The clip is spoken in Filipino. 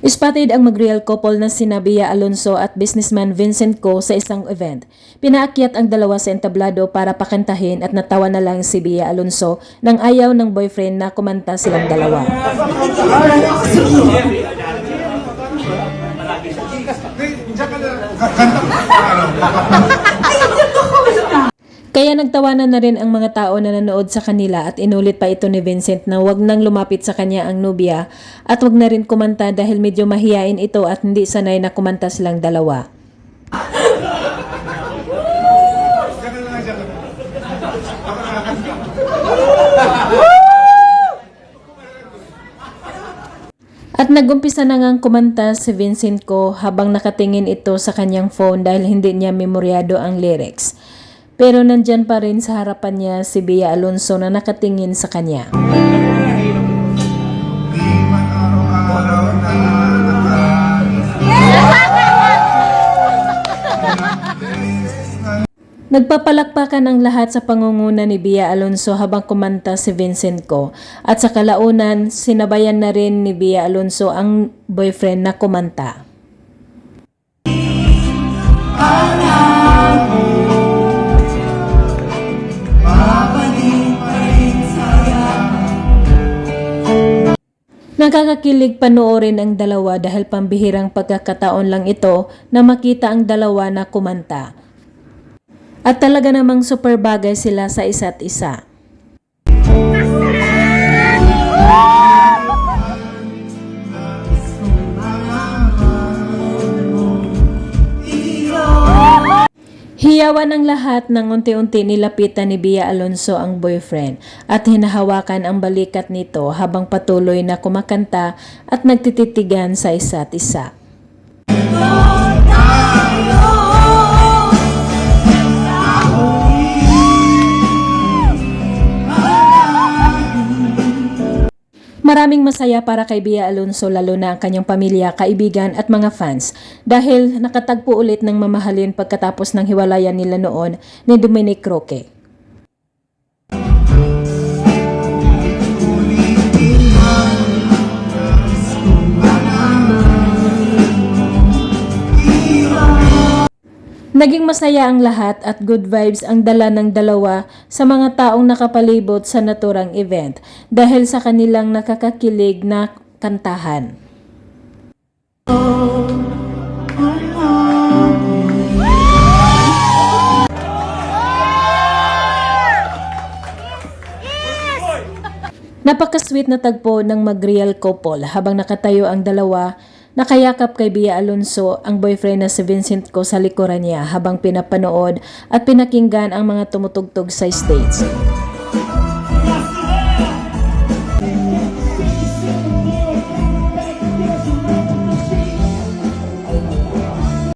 Spotted ang mag-real couple na sina Bea Alonso at businessman Vincent Co sa isang event. Pinaakyat ang dalawa sa entablado para pakantahin at natawa na lang si Bea Alonso nang ayaw ng boyfriend na kumanta silang dalawa. Kaya nagtawanan na rin ang mga tao na nanood sa kanila at inulit pa ito ni Vincent na wag nang lumapit sa kanya ang nobya at wag na rin kumanta dahil medyo mahiyain ito at hindi sanay na kumanta silang dalawa. At nagumpisa na ngang kumanta si Vincent Co habang nakatingin ito sa kanyang phone dahil hindi niya memoryado ang lyrics. Pero nandyan pa rin sa harapan niya si Bea Alonso na nakatingin sa kanya. Nagpapalakpakan ang lahat sa pangunguna ni Bea Alonso habang kumanta si Vincent Co. At sa kalaunan, sinabayan na rin ni Bea Alonso ang boyfriend na kumanta. Nakakakilig panoorin ang dalawa dahil pambihirang pagkakataon lang ito na makita ang dalawa na kumanta. At talaga namang super bagay sila sa isa't isa. Hiyawan ang lahat nang unti-unti nilapitan ni Bea Alonso ang boyfriend at hinahawakan ang balikat nito habang patuloy na kumakanta at nagtititigan sa isa't isa. Maraming masaya para kay Bea Alonso lalo na ang kanyang pamilya, kaibigan at mga fans dahil nakatagpo ulit ng mamahalin pagkatapos ng hiwalayan nila noon ni Dominic Roque. Naging masaya ang lahat at good vibes ang dala ng dalawa sa mga taong nakapalibot sa naturang event dahil sa kanilang nakakakilig na kantahan. Napaka-sweet na tagpo ng mag-real couple habang nakatayo ang dalawa. Nakayakap kay Bea Alonso ang boyfriend na si Vincent Co sa likuran niya habang pinapanood at pinakinggan ang mga tumutugtog sa stage.